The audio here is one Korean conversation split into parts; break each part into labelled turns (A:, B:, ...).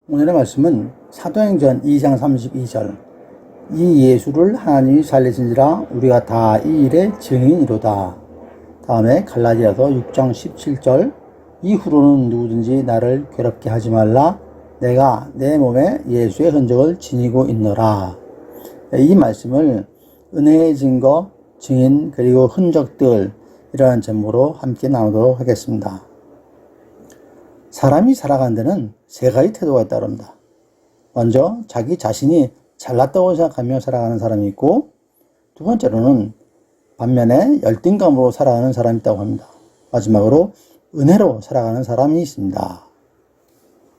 A: 오늘의 말씀은 사도행전 2장 32절 이 예수를 하나님이 살리신지라 우리가 다 이 일의 증인이로다. 다음에 갈라디아서 6장 17절 이후로는 누구든지 나를 괴롭게 하지 말라. 내가 내 몸에 예수의 흔적을 지니고 있노라. 이 말씀을 은혜의 증거, 증인 그리고 흔적들 이라는 제목으로 함께 나누도록 하겠습니다. 사람이 살아가는 데는 세 가지 태도가 있다고 합니다. 먼저 자기 자신이 잘났다고 생각하며 살아가는 사람이 있고, 두 번째로는 반면에 열등감으로 살아가는 사람이 있다고 합니다. 마지막으로 은혜로 살아가는 사람이 있습니다.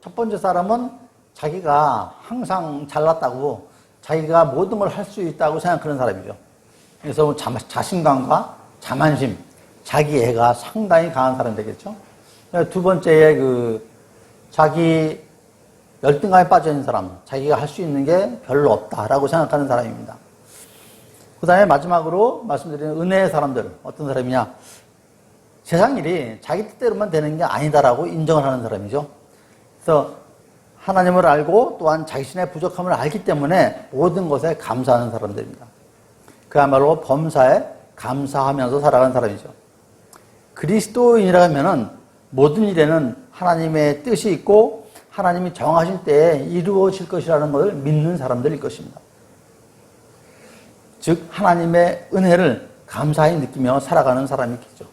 B: 첫 번째 사람은 자기가 항상 잘났다고, 자기가 모든 걸 할 수 있다고 생각하는 사람이죠. 그래서 자신감과 자만심, 자기애가 상당히 강한 사람이 되겠죠. 두 번째에 자기 열등감에 빠져 있는 사람, 자기가 할 수 있는 게 별로 없다라고 생각하는 사람입니다. 그 다음에 마지막으로 말씀드리는 은혜의 사람들, 어떤 사람이냐? 세상 일이 자기 뜻대로만 되는 게 아니다라고 인정을 하는 사람이죠. 그래서 하나님을 알고 또한 자신의 부족함을 알기 때문에 모든 것에 감사하는 사람들입니다. 그야말로 범사에 감사하면서 살아가는 사람이죠. 그리스도인이라면은 모든 일에는 하나님의 뜻이 있고 하나님이 정하신 때에 이루어질 것이라는 것을 믿는 사람들일 것입니다. 즉 하나님의 은혜를 감사히 느끼며 살아가는 사람이 있겠죠.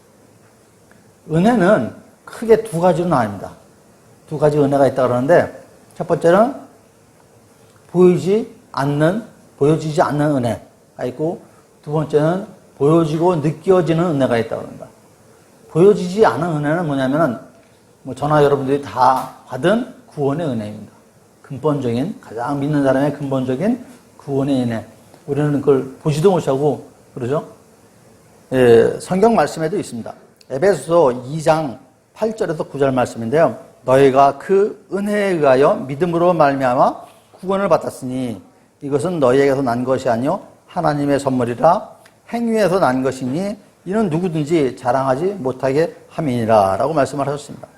B: 은혜는 크게 두 가지로 나뉩니다. 두 가지 은혜가 있다고 그러는데, 첫 번째는 보여지지 않는 은혜가 있고, 두 번째는 보여지고 느껴지는 은혜가 있다고 합니다. 보여지지 않은 은혜는 뭐냐면은, 저나 여러분들이 다 받은 구원의 은혜입니다. 근본적인, 가장 믿는 사람의 근본적인 구원의 은혜. 우리는 그걸 보지도 못하고, 그러죠? 예, 성경 말씀에도 있습니다. 에베소서 2장 8절에서 9절 말씀인데요. 너희가 그 은혜에 의하여 믿음으로 말미암아 구원을 받았으니 이것은 너희에게서 난 것이 아니요 하나님의 선물이라. 행위에서 난 것이니 이는 누구든지 자랑하지 못하게 함이니라 라고 말씀을 하셨습니다.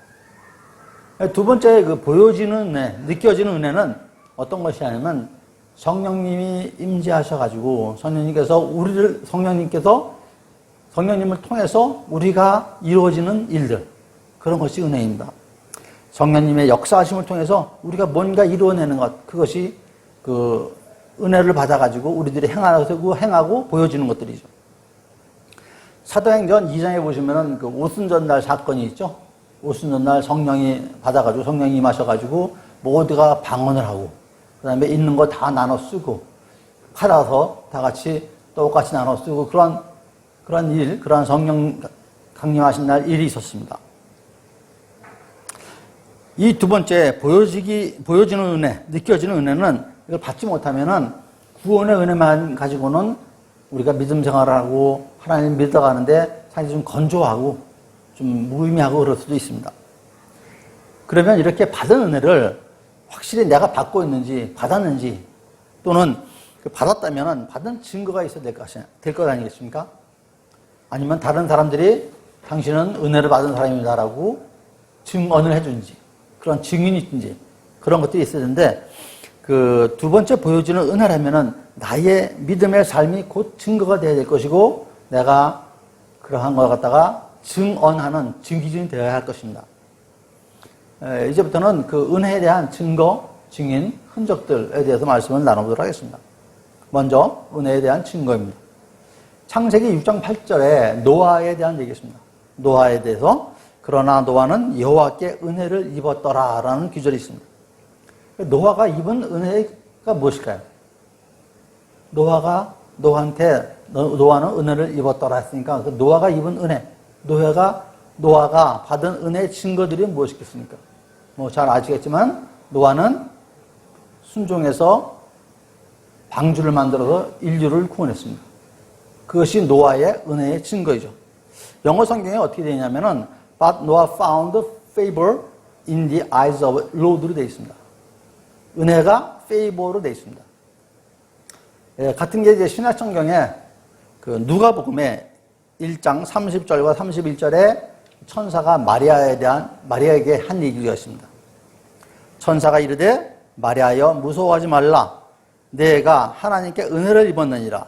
B: 두 번째 보여지는 은혜, 느껴지는 은혜는 어떤 것이냐면 성령님이 임재하셔가지고 성령님을 통해서 우리가 이루어지는 일들, 그런 것이 은혜입니다. 성령님의 역사하심을 통해서 우리가 뭔가 이루어내는 것, 그것이 은혜를 받아가지고 우리들이 행하고 보여지는 것들이죠. 사도행전 2장에 보시면은 오순절날 사건이 있죠. 오순절날 성령이 받아가지고 성령이 임하셔가지고 모두가 방언을 하고, 그 다음에 있는 거 다 나눠 쓰고, 팔아서 다 같이 똑같이 나눠 쓰고, 그런 성령 강림하신 날 일이 있었습니다. 이 두 번째, 보여지는 은혜, 느껴지는 은혜는 이걸 받지 못하면은 구원의 은혜만 가지고는 우리가 믿음 생활을 하고 하나님 믿어가는데 사실 좀 건조하고 좀 무의미하고 그럴 수도 있습니다. 그러면 이렇게 받은 은혜를 확실히 내가 받고 있는지, 받았는지, 또는 받았다면 받은 증거가 있어야 될 것 아니겠습니까? 아니면 다른 사람들이 당신은 은혜를 받은 사람이다라고 증언을 해주는지, 그런 증인이 있든지, 그런 것들이 있어야 되는데, 두 번째 보여지는 은혜라면은 나의 믿음의 삶이 곧 증거가 되어야 될 것이고, 내가 그러한 걸 갖다가 증언하는 증기준이 되어야 할 것입니다. 이제부터는 은혜에 대한 증거, 증인, 흔적들에 대해서 말씀을 나눠보도록 하겠습니다. 먼저 은혜에 대한 증거입니다. 창세기 6장 8절에 노아에 대한 얘기였습니다. 노아에 대해서, 그러나 노아는 여호와께 은혜를 입었더라라는 구절이 있습니다. 노아가 입은 은혜가 무엇일까요? 노아는 은혜를 입었더라 했으니까, 노아가 입은 은혜, 노아가 받은 은혜의 증거들이 무엇이겠습니까? 잘 아시겠지만, 노아는 순종해서 방주를 만들어서 인류를 구원했습니다. 그것이 노아의 은혜의 증거이죠. 영어 성경에 어떻게 되어 있냐면은, But Noah found favor in the eyes of Lord로 되어 있습니다. 은혜가 favor로 되어 있습니다. 같은 게 이제 신약성경에 누가복음에 1장 30절과 31절에 천사가 마리아에게 한 얘기가 있습니다. 천사가 이르되 마리아여 무서워하지 말라. 내가 하나님께 은혜를 입었느니라.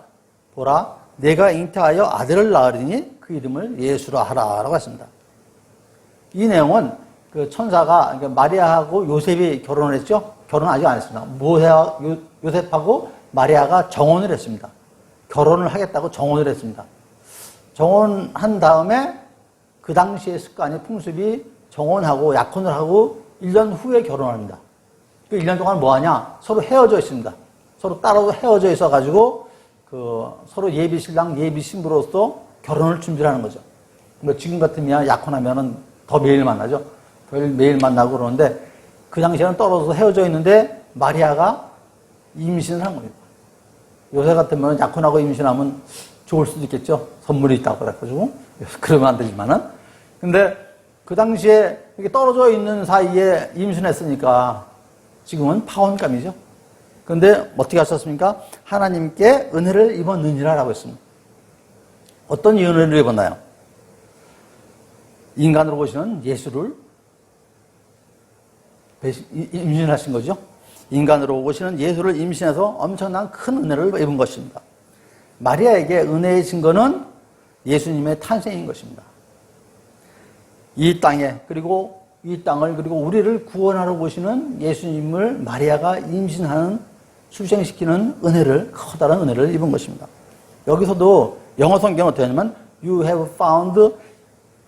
B: 보라, 내가 잉태하여 아들을 낳으리니 그 이름을 예수라 하라라고 했습니다. 이 내용은 그 천사가 그러니까 마리아하고 요셉이 결혼을 했죠. 결혼 아직 안 했습니다. 요셉하고 마리아가 정혼을 했습니다. 결혼을 하겠다고 정혼을 했습니다. 정혼한 다음에 그 당시의 습관이 풍습이 정혼하고 약혼을 하고 1년 후에 결혼합니다. 그 1년 동안 뭐 하냐? 서로 헤어져 있습니다. 서로 따로 헤어져 있어가지고 서로 예비 신랑, 예비 신부로서 결혼을 준비를 하는 거죠. 뭐 지금 같으면 약혼하면은 더 매일 만나죠. 매일 만나고 그러는데 그 당시에는 떨어져서 헤어져 있는데 마리아가 임신을 한 겁니다. 요새 같으면 약혼하고 임신하면 좋을 수도 있겠죠. 선물이 있다고 그래가지고. 그러면 안 되지만은. 근데 그 당시에 이렇게 떨어져 있는 사이에 임신했으니까 지금은 파혼감이죠. 그런데 어떻게 하셨습니까? 하나님께 은혜를 입었느니라라고 했습니다. 어떤 은혜를 입었나요? 인간으로 보시는 예수를 임신하신 거죠. 인간으로 오시는 예수를 임신해서 엄청난 큰 은혜를 입은 것입니다. 마리아에게 은혜의 증거는 예수님의 탄생인 것입니다. 이 땅에 그리고 이 땅을 그리고 우리를 구원하러 오시는 예수님을 마리아가 임신하는 출생시키는 은혜를 커다란 은혜를 입은 것입니다. 여기서도 영어 성경은 어떻게 하냐면 You have found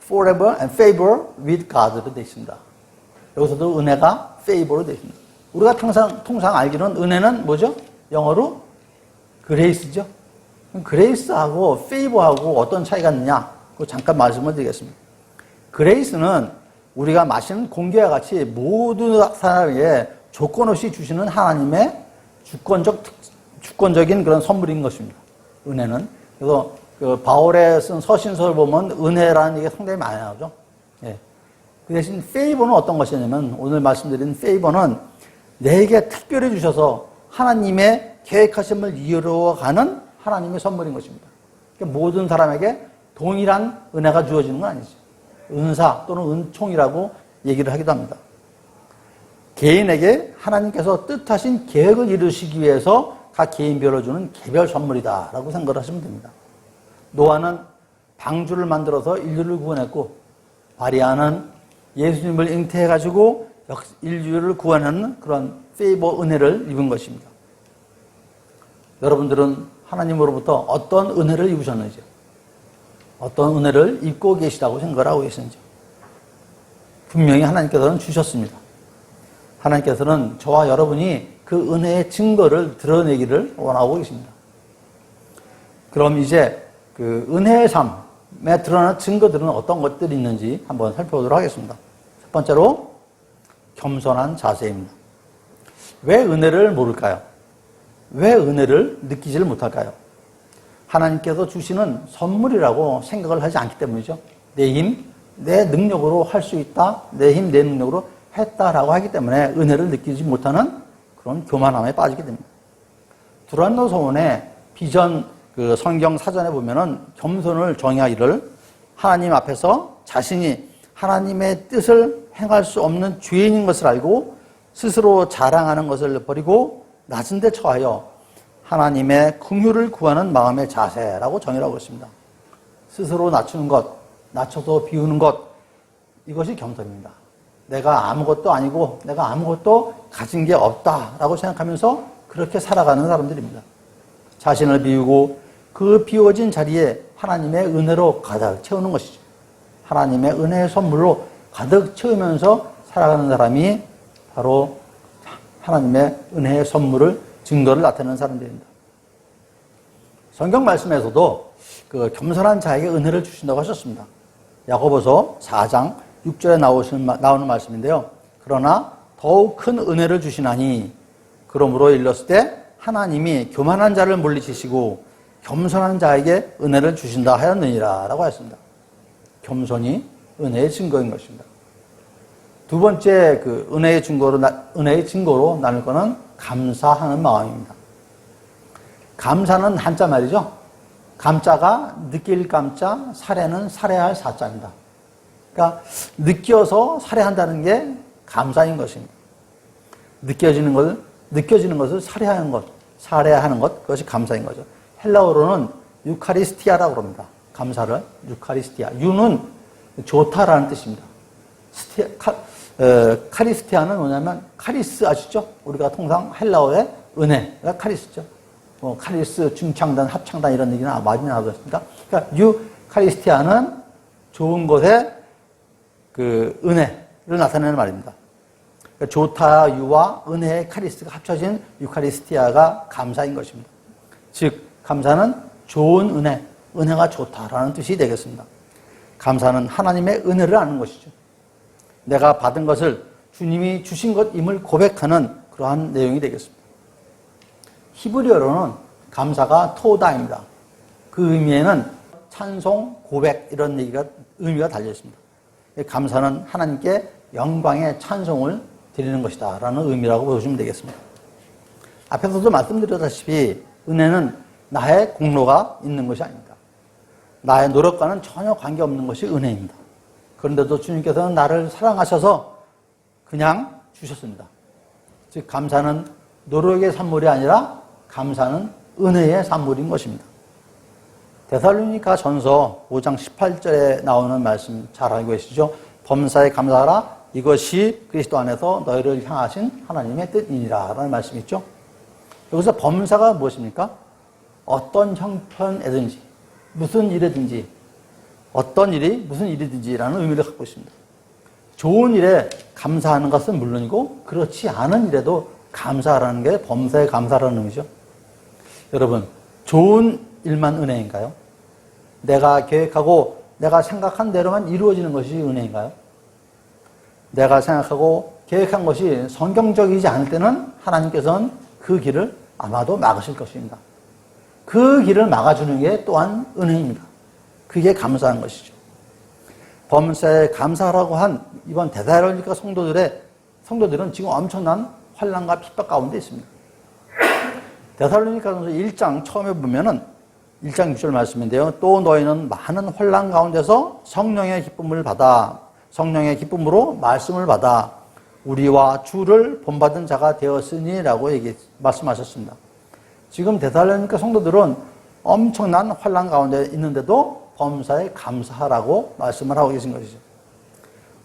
B: forever and favor with God로 되어 있습니다. 여기서도 은혜가 favor로 되어 있습니다. 우리가 통상 알기로는 은혜는 뭐죠? 영어로 그레이스죠. 그레이스하고 favor하고 어떤 차이가 있느냐? 그거 잠깐 말씀을 드리겠습니다. 그레이스는 우리가 마시는 공기와 같이 모든 사람에게 조건 없이 주시는 하나님의 주권적인 그런 선물인 것입니다. 은혜는. 그래서 그 바울의 쓴 서신서를 보면 은혜라는 얘기가 상당히 많이 나오죠. 예. 그 대신 페이버는 어떤 것이냐면 오늘 말씀드린 페이버는 내게 특별히 주셔서 하나님의 계획하심을 이루어가는 하나님의 선물인 것입니다. 그러니까 모든 사람에게 동일한 은혜가 주어지는 건 아니죠. 은사 또는 은총이라고 얘기를 하기도 합니다. 개인에게 하나님께서 뜻하신 계획을 이루시기 위해서 각 개인별로 주는 개별 선물이다라고 생각을 하시면 됩니다. 노아는 방주를 만들어서 인류를 구원했고 마리아는 예수님을 잉태해가지고 인류를 구원하는 그런 페이버 은혜를 입은 것입니다. 여러분들은 하나님으로부터 어떤 은혜를 입으셨는지 어떤 은혜를 입고 계시다고 생각을 하고 계시는지 분명히 하나님께서는 주셨습니다. 하나님께서는 저와 여러분이 그 은혜의 증거를 드러내기를 원하고 계십니다. 그럼 이제 그 은혜의 삶에 드러나는 증거들은 어떤 것들이 있는지 한번 살펴보도록 하겠습니다. 첫 번째로 겸손한 자세입니다. 왜 은혜를 모를까요? 왜 은혜를 느끼지를 못할까요? 하나님께서 주시는 선물이라고 생각을 하지 않기 때문이죠. 내 힘, 내 능력으로 할 수 있다. 내 힘, 내 능력으로 했다라고 하기 때문에 은혜를 느끼지 못하는 그런 교만함에 빠지게 됩니다. 두란노 서원의 비전 그 성경 사전에 보면은 겸손을 정의하기를 하나님 앞에서 자신이 하나님의 뜻을 행할 수 없는 죄인인 것을 알고 스스로 자랑하는 것을 버리고 낮은 데 처하여 하나님의 긍휼을 구하는 마음의 자세라고 정의하고 있습니다. 스스로 낮추는 것, 낮춰서 비우는 것, 이것이 겸손입니다. 내가 아무것도 아니고 내가 아무것도 가진 게 없다라고 생각하면서 그렇게 살아가는 사람들입니다. 자신을 비우고 그 비워진 자리에 하나님의 은혜로 가득 채우는 것이죠. 하나님의 은혜의 선물로 가득 채우면서 살아가는 사람이 바로 하나님의 은혜의 선물을 증거를 나타내는 사람들입니다. 성경 말씀에서도 그 겸손한 자에게 은혜를 주신다고 하셨습니다. 야고보서 4장 6절에 나오는 말씀인데요. 그러나 더욱 큰 은혜를 주시나니 그러므로 일렀을 때 하나님이 교만한 자를 물리치시고 겸손한 자에게 은혜를 주신다 하였느니라 라고 했습니다. 겸손이 은혜의 증거인 것입니다. 두 번째 그 은혜의 증거로 나눌 것은 감사하는 마음입니다. 감사는 한자 말이죠. 감자가 느낄 감자, 살해는 살해할 사자입니다. 그러니까 느껴서 살해한다는 게 감사인 것입니다. 느껴지는 것을 살해하는 것, 그것이 감사인 거죠. 헬라어로는 유카리스티아라고 합니다. 감사를 유카리스티아. 유는 좋다라는 뜻입니다. 카리스티아는 뭐냐면 카리스 아시죠? 우리가 통상 헬라어의 은혜가 카리스죠. 카리스, 중창단, 합창단 이런 얘기는 많이 나오겠습니다. 그러니까 유카리스티아는 좋은 것에 그 은혜를 나타내는 말입니다. 그러니까 좋다, 유와 은혜의 카리스가 합쳐진 유카리스티아가 감사인 것입니다. 즉 감사는 좋은 은혜, 은혜가 좋다라는 뜻이 되겠습니다. 감사는 하나님의 은혜를 아는 것이죠. 내가 받은 것을 주님이 주신 것임을 고백하는 그러한 내용이 되겠습니다. 히브리어로는 감사가 토다입니다. 그 의미에는 찬송, 고백 이런 의미가 달려 있습니다. 감사는 하나님께 영광의 찬송을 드리는 것이다 라는 의미라고 보시면 되겠습니다. 앞에서도 말씀드렸다시피 은혜는 나의 공로가 있는 것이 아닙니다. 나의 노력과는 전혀 관계없는 것이 은혜입니다. 그런데도 주님께서는 나를 사랑하셔서 그냥 주셨습니다. 즉 감사는 노력의 산물이 아니라 감사는 은혜의 산물인 것입니다. 데살로니가 전서 5장 18절에 나오는 말씀 잘 알고 계시죠? 범사에 감사하라. 이것이 그리스도 안에서 너희를 향하신 하나님의 뜻이니라 라는 말씀이 있죠. 여기서 범사가 무엇입니까? 어떤 형편이든지 무슨 일이든지 어떤 일이 무슨 일이든지라는 의미를 갖고 있습니다. 좋은 일에 감사하는 것은 물론이고 그렇지 않은 일에도 감사하라는 게 범사에 감사라는 의미죠. 여러분, 좋은 일만 은혜인가요? 내가 계획하고 내가 생각한 대로만 이루어지는 것이 은혜인가요? 내가 생각하고 계획한 것이 성경적이지 않을 때는 하나님께서는 그 길을 아마도 막으실 것입니다. 그 길을 막아주는 게 또한 은혜입니다. 그게 감사한 것이죠. 범사에 감사하라고 한 이번 데살로니가 성도들은 지금 엄청난 환난과 핍박 가운데 있습니다. 데살로니가전서 1장 처음에 보면은 1장 6절 말씀인데요. 또 너희는 많은 환난 가운데서 성령의 기쁨으로 말씀을 받아 우리와 주를 본받은 자가 되었으니라고 말씀하셨습니다. 지금 데살로니가 성도들은 엄청난 환난 가운데 있는데도 범사에 감사하라고 말씀을 하고 계신 것이죠.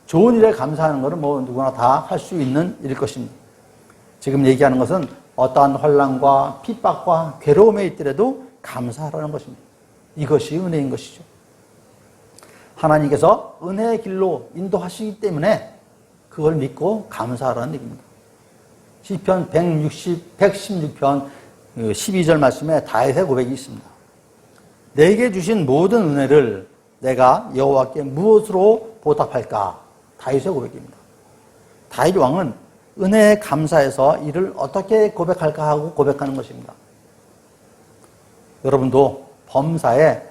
B: 좋은 일에 감사하는 것은 누구나 다 할 수 있는 일일 것입니다. 지금 얘기하는 것은 어떠한 환난과 핍박과 괴로움에 있더라도 감사하라는 것입니다. 이것이 은혜인 것이죠. 하나님께서 은혜의 길로 인도하시기 때문에 그걸 믿고 감사하라는 얘기입니다. 시편 116편 12절 말씀에 다윗의 고백이 있습니다. 내게 주신 모든 은혜를 내가 여호와께 무엇으로 보답할까? 다윗의 고백입니다. 다윗 왕은 은혜에 감사해서 이를 어떻게 고백할까 하고 고백하는 것입니다. 여러분도 범사에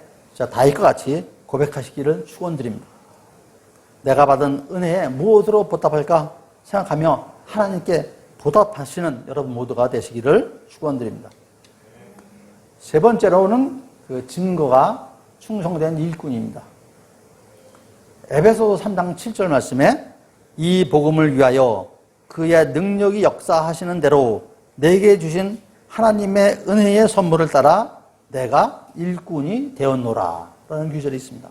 B: 다윗과 같이 고백하시기를 축원드립니다. 내가 받은 은혜에 무엇으로 보답할까 생각하며 하나님께 보답하시는 여러분 모두가 되시기를 축원드립니다. 세 번째로는 그 증거가 충성된 일꾼입니다. 에베소서 3장 7절 말씀에 이 복음을 위하여 그의 능력이 역사하시는 대로 내게 주신 하나님의 은혜의 선물을 따라 내가 일꾼이 되었노라 라는 구절이 있습니다.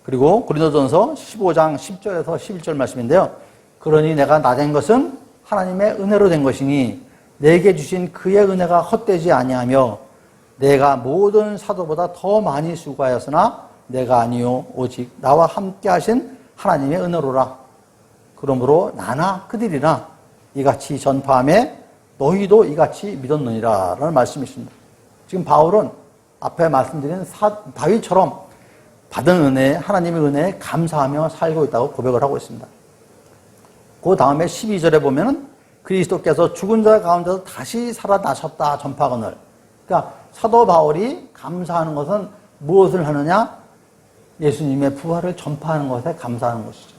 B: 그리고 고린도전서 15장 10절에서 11절 말씀인데요. 그러니 내가 나된 것은 하나님의 은혜로 된 것이니 내게 주신 그의 은혜가 헛되지 아니하며 내가 모든 사도보다 더 많이 수고하였으나 내가 아니요 오직 나와 함께 하신 하나님의 은혜로라. 그러므로 나나 그들이나 이같이 전파하며 너희도 이같이 믿었느니라 라는 말씀이 있습니다. 지금 바울은 앞에 말씀드린 다윗처럼 받은 은혜, 하나님의 은혜에 감사하며 살고 있다고 고백을 하고 있습니다. 그 다음에 12절에 보면은 그리스도께서 죽은 자 가운데서 다시 살아나셨다 전파하거늘. 그러니까 사도 바울이 감사하는 것은 무엇을 하느냐? 예수님의 부활을 전파하는 것에 감사하는 것이죠.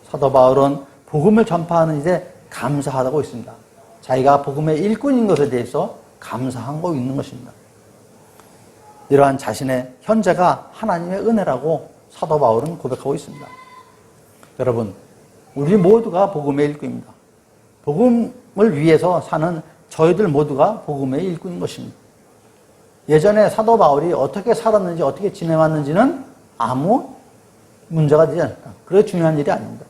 B: 사도 바울은 복음을 전파하는 일에 감사하다고 있습니다. 자기가 복음의 일꾼인 것에 대해서 감사한 거 있는 것입니다. 이러한 자신의 현재가 하나님의 은혜라고 사도 바울은 고백하고 있습니다. 여러분, 우리 모두가 복음의 일꾼입니다. 복음을 위해서 사는 저희들 모두가 복음의 일꾼인 것입니다. 예전에 사도 바울이 어떻게 살았는지 어떻게 지내왔는지는 아무 문제가 되지 않습니다. 그게 중요한 일이 아닙니다.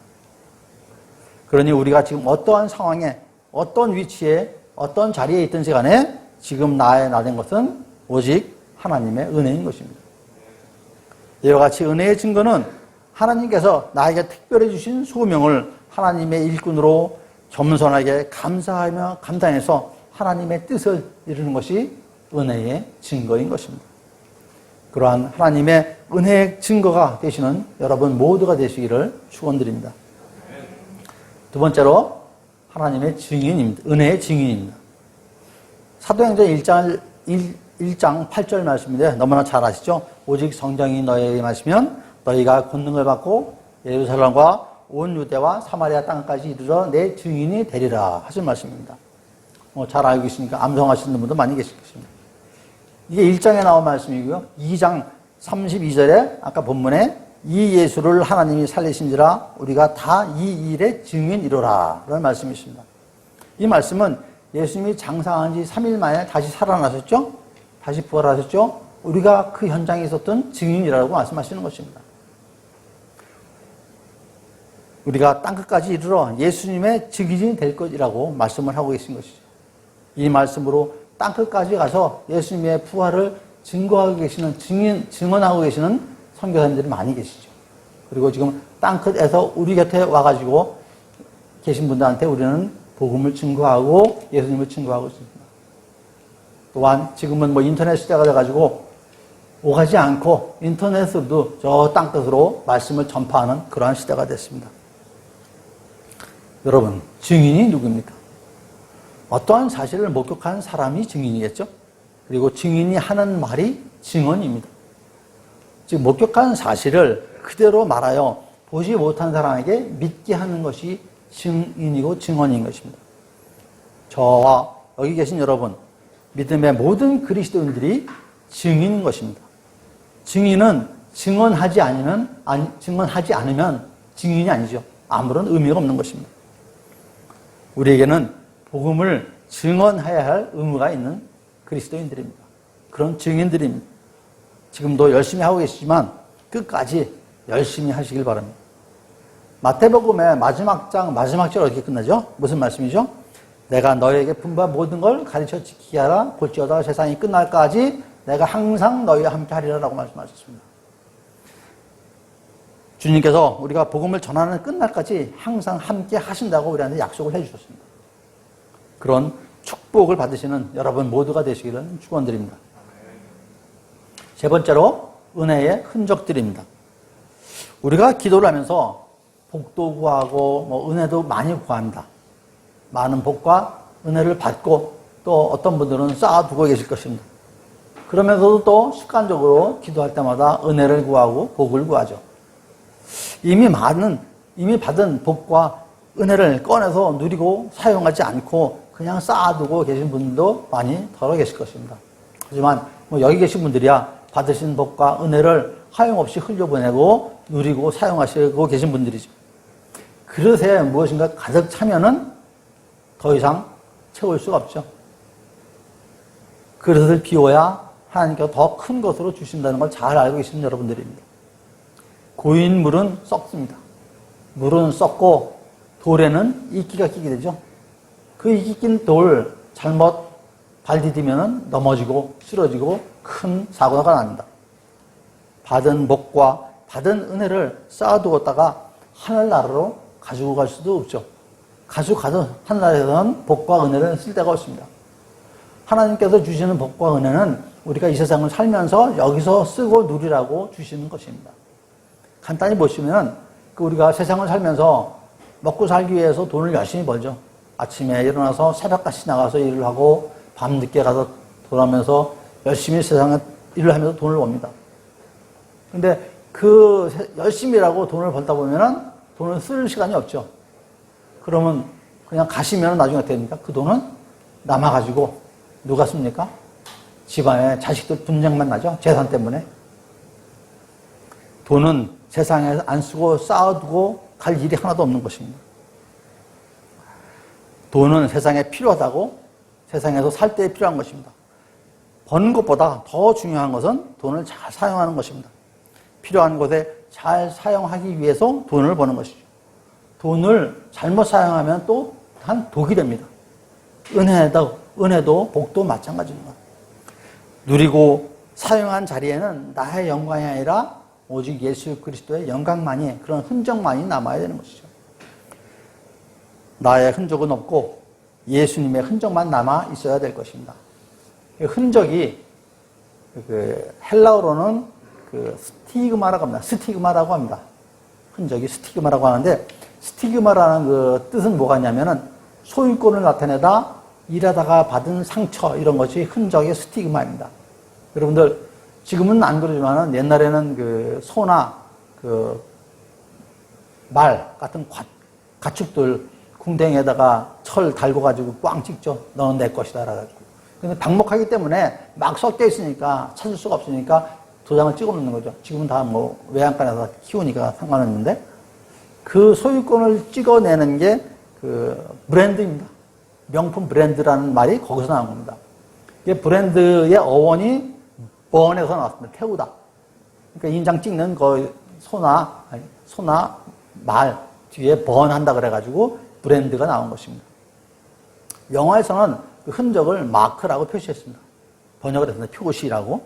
B: 그러니 우리가 지금 어떠한 상황에 어떤 위치에 어떤 자리에 있든 시간에 지금 나된 것은 오직 하나님의 은혜인 것입니다. 이와 같이 은혜의 증거는 하나님께서 나에게 특별히 주신 소명을 하나님의 일꾼으로 겸손하게 감사하며 감당해서 하나님의 뜻을 이루는 것이 은혜의 증거인 것입니다. 그러한 하나님의 은혜의 증거가 되시는 여러분 모두가 되시기를 축원드립니다. 두 번째로 하나님의 증인입니다. 은혜의 증인입니다. 사도행전 1장 8절 말씀인데 너무나 잘 아시죠? 오직 성령이 너희에게 마시면 너희가 권능을 받고 예루살렘과 온 유대와 사마리아 땅까지 이르러 내 증인이 되리라 하신 말씀입니다. 잘 알고 계시니까 암송하시는 분도 많이 계실 것입니다. 이게 1장에 나온 말씀이고요. 2장 32절에 아까 본문에 이 예수를 하나님이 살리신지라 우리가 다 이 일의 증인이로라 라는 말씀이 있습니다. 이 말씀은 예수님이 장사한 지 3일 만에 다시 살아나셨죠? 다시 부활하셨죠? 우리가 그 현장에 있었던 증인이라고 말씀하시는 것입니다. 우리가 땅끝까지 이르러 예수님의 증인이 될 것이라고 말씀을 하고 계신 것이죠. 이 말씀으로 땅끝까지 가서 예수님의 부활을 증거하고 계시는 증언하고 계시는 선교사님들이 많이 계시죠. 그리고 지금 땅끝에서 우리 곁에 와가지고 계신 분들한테 우리는 복음을 증거하고 예수님을 증거하고 있습니다. 또한 지금은 인터넷 시대가 돼가지고 오가지 않고 인터넷으로도 저 땅끝으로 말씀을 전파하는 그러한 시대가 됐습니다. 여러분, 증인이 누구입니까? 어떠한 사실을 목격한 사람이 증인이겠죠? 그리고 증인이 하는 말이 증언입니다. 즉, 목격한 사실을 그대로 말하여 보지 못한 사람에게 믿게 하는 것이 증인이고 증언인 것입니다. 저와 여기 계신 여러분, 믿음의 모든 그리스도인들이 증인인 것입니다. 증인은 증언하지 않으면 증인이 아니죠. 아무런 의미가 없는 것입니다. 우리에게는 복음을 증언해야 할 의무가 있는 그리스도인들입니다. 그런 증인들입니다. 지금도 열심히 하고 계시지만 끝까지 열심히 하시길 바랍니다. 마태복음의 마지막 장 마지막 절 어떻게 끝나죠? 무슨 말씀이죠? 내가 너에게 분부한 모든 걸 가르쳐 지키게 하라. 볼지어다 세상이 끝날까지 내가 항상 너희와 함께 하리라라고 말씀하셨습니다. 주님께서 우리가 복음을 전하는 끝날까지 항상 함께 하신다고 우리한테 약속을 해주셨습니다. 그런 축복을 받으시는 여러분 모두가 되시기를 축원드립니다. 세 번째로 은혜의 흔적들입니다. 우리가 기도를 하면서 복도 구하고 은혜도 많이 구한다. 많은 복과 은혜를 받고 또 어떤 분들은 쌓아두고 계실 것입니다. 그러면서도 또 습관적으로 기도할 때마다 은혜를 구하고 복을 구하죠. 이미 받은 복과 은혜를 꺼내서 누리고 사용하지 않고 그냥 쌓아두고 계신 분들도 많이 덜어 계실 것입니다. 하지만 여기 계신 분들이야 받으신 복과 은혜를 하용없이 흘려보내고 누리고 사용하시고 계신 분들이죠. 그릇에 무엇인가 가득 차면은 더 이상 채울 수가 없죠. 그릇을 비워야 하나님께서 더 큰 것으로 주신다는 걸 잘 알고 계시는 여러분들입니다. 고인 물은 썩습니다. 물은 썩고 돌에는 이끼가 끼게 되죠. 그 이끼 낀 돌 잘못 발 디디면 넘어지고 쓰러지고 큰 사고가 납니다. 받은 복과 받은 은혜를 쌓아두었다가 하늘나라로 가지고 갈 수도 없죠. 가지고 가서 하늘나라에서는 복과 은혜를 쓸 데가 없습니다. 하나님께서 주시는 복과 은혜는 우리가 이 세상을 살면서 여기서 쓰고 누리라고 주시는 것입니다. 간단히 보시면 우리가 세상을 살면서 먹고 살기 위해서 돈을 열심히 벌죠. 아침에 일어나서 새벽같이 나가서 일을 하고 밤늦게 가서 돌아오면서 열심히 세상에 일을 하면서 돈을 법니다. 근데 그 열심히 일하고 돈을 벌다 보면은 돈을 쓸 시간이 없죠. 그러면 그냥 가시면 나중에 어떻게 됩니까? 그 돈은 남아가지고 누가 씁니까? 집안에 자식들 분쟁만 나죠. 재산 때문에. 돈은 세상에 안 쓰고 쌓아두고 갈 일이 하나도 없는 것입니다. 돈은 세상에 필요하다고 세상에서 살 때 필요한 것입니다. 버는 것보다 더 중요한 것은 돈을 잘 사용하는 것입니다. 필요한 곳에 잘 사용하기 위해서 돈을 버는 것이죠. 돈을 잘못 사용하면 또 한 독이 됩니다. 은혜도 복도 마찬가지입니다. 누리고 사용한 자리에는 나의 영광이 아니라 오직 예수 그리스도의 영광만이, 그런 흔적만이 남아야 되는 것이죠. 나의 흔적은 없고 예수님의 흔적만 남아 있어야 될 것입니다. 그 흔적이 헬라어로는 스티그마라고 합니다. 스티그마라고 합니다. 흔적이 스티그마라고 하는데, 스티그마라는 그 뜻은 뭐가 있냐면은 소유권을 나타내다 일하다가 받은 상처, 이런 것이 흔적의 스티그마입니다. 여러분들 지금은 안 그러지만은 옛날에는 그 소나 그 말 같은 가축들 궁뎅이에다가 철 달고 가지고 꽝 찍죠. 너는 내 것이다 라가지고. 근데 방목하기 때문에 막 섞여 있으니까 찾을 수가 없으니까 도장을 찍어 놓는 거죠. 지금은 다 뭐 외양간에서 키우니까 상관없는데, 그 소유권을 찍어내는 게 그 브랜드입니다. 명품 브랜드라는 말이 거기서 나온 겁니다. 이게 브랜드의 어원이 번에서 나왔습니다. 태우다. 그러니까 인장 찍는 그 소나 말 뒤에 번한다 그래가지고 브랜드가 나온 것입니다. 영어에서는 그 흔적을 마크라고 표시했습니다. 번역을 했습니다. 표시라고.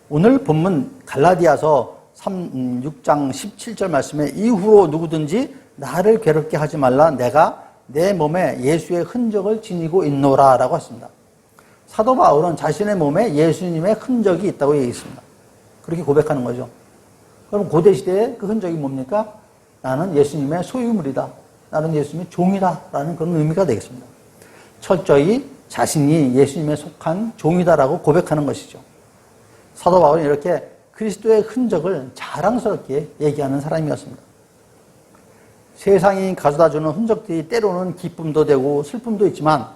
B: 오늘 본문 갈라디아서 6장 17절 말씀에 이후로 누구든지 나를 괴롭게 하지 말라, 내가 내 몸에 예수의 흔적을 지니고 있노라 라고 했습니다. 사도 바울은 자신의 몸에 예수님의 흔적이 있다고 얘기했습니다. 그렇게 고백하는 거죠. 그럼 고대시대의 그 흔적이 뭡니까? 나는 예수님의 소유물이다, 나는 예수님의 종이다 라는 그런 의미가 되겠습니다. 철저히 자신이 예수님에 속한 종이다라고 고백하는 것이죠. 사도 바울은 이렇게 그리스도의 흔적을 자랑스럽게 얘기하는 사람이었습니다. 세상이 가져다주는 흔적들이 때로는 기쁨도 되고 슬픔도 있지만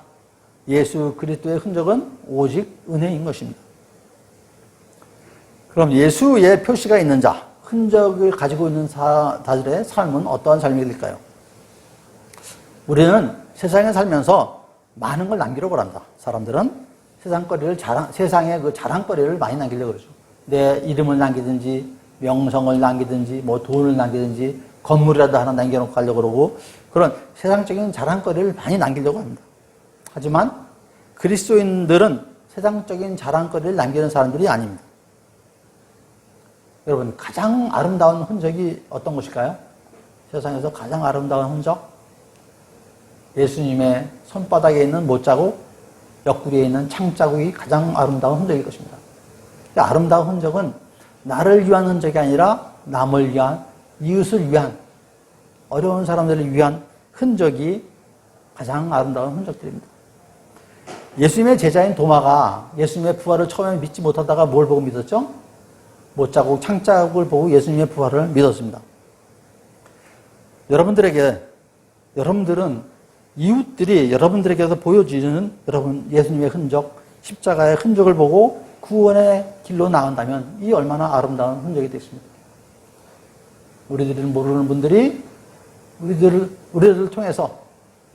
B: 예수 그리스도의 흔적은 오직 은혜인 것입니다. 그럼 예수의 표시가 있는 자, 흔적을 가지고 있는 자들의 삶은 어떠한 삶이 될까요? 우리는 세상에 살면서 많은 걸 남기려고 한다. 사람들은 세상의 그 자랑거리를 많이 남기려고 그러죠. 내 이름을 남기든지, 명성을 남기든지, 뭐 돈을 남기든지, 건물이라도 하나 남겨놓고 가려고 그러고, 그런 세상적인 자랑거리를 많이 남기려고 합니다. 하지만 그리스도인들은 세상적인 자랑거리를 남기는 사람들이 아닙니다. 여러분, 가장 아름다운 흔적이 어떤 것일까요? 세상에서 가장 아름다운 흔적? 예수님의 손바닥에 있는 못자국, 옆구리에 있는 창자국이 가장 아름다운 흔적일 것입니다. 아름다운 흔적은 나를 위한 흔적이 아니라 남을 위한, 이웃을 위한, 어려운 사람들을 위한 흔적이 가장 아름다운 흔적들입니다. 예수님의 제자인 도마가 예수님의 부활을 처음에 믿지 못하다가 뭘 보고 믿었죠? 못자국, 창자국을 보고 예수님의 부활을 믿었습니다. 여러분들은 이웃들이 여러분들에게서 보여주는 예수님의 흔적, 십자가의 흔적을 보고 구원의 길로 나간다면 이 얼마나 아름다운 흔적이 되겠습니까? 우리들을 모르는 분들이 우리들을 통해서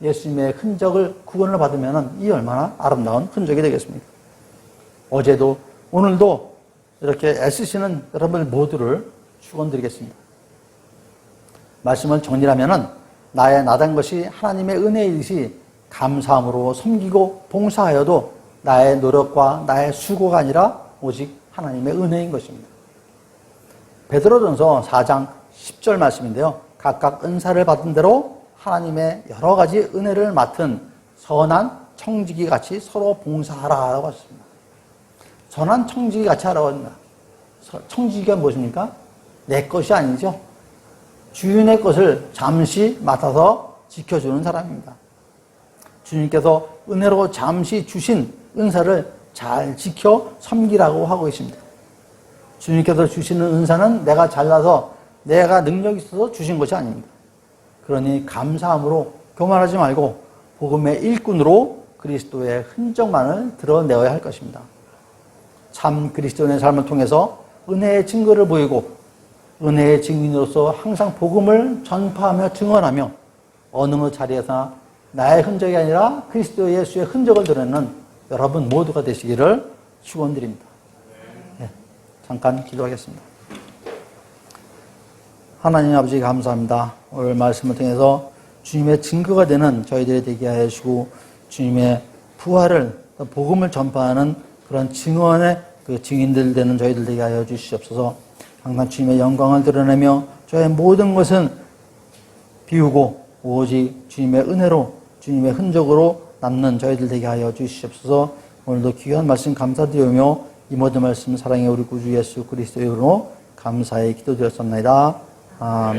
B: 예수님의 흔적을, 구원을 받으면 이 얼마나 아름다운 흔적이 되겠습니까? 어제도 오늘도 이렇게 애쓰시는 여러분 모두를 축원드리겠습니다. 말씀을 정리하면은 나의 나단 것이 하나님의 은혜이듯이 감사함으로 섬기고 봉사하여도 나의 노력과 나의 수고가 아니라 오직 하나님의 은혜인 것입니다. 베드로전서 4장 10절 말씀인데요. 각각 은사를 받은 대로 하나님의 여러 가지 은혜를 맡은 선한 청지기 같이 서로 봉사하라고 하셨습니다. 선한 청지기 같이 하라고 합니다. 청지기가 무엇입니까? 내 것이 아니죠. 주인의 것을 잠시 맡아서 지켜주는 사람입니다. 주님께서 은혜로 잠시 주신 은사를 잘 지켜 섬기라고 하고 계십니다. 주님께서 주시는 은사는 내가 잘나서 내가 능력이 있어서 주신 것이 아닙니다. 그러니 감사함으로 교만하지 말고 복음의 일꾼으로 그리스도의 흔적만을 드러내어야 할 것입니다. 참 그리스도인의 삶을 통해서 은혜의 증거를 보이고 은혜의 증인으로서 항상 복음을 전파하며 증언하며 어느 자리에서나 나의 흔적이 아니라 그리스도 예수의 흔적을 드러내는 여러분 모두가 되시기를 축원드립니다. 네, 잠깐 기도하겠습니다. 하나님 아버지 감사합니다. 오늘 말씀을 통해서 주님의 증거가 되는 저희들이 되게 하여 주시고 주님의 부활을 복음을 전파하는 그런 증언의 그 증인들 되는 저희들 되게 하여 주시옵소서. 항상 주님의 영광을 드러내며 저의 모든 것은 비우고 오직 주님의 은혜로 주님의 흔적으로 남는 저희들 되게 하여 주시옵소서. 오늘도 귀한 말씀 감사드리며 이 모든 말씀 사랑의 우리 구주 예수 그리스도의 이름으로 감사히 기도드렸습니다. 아멘.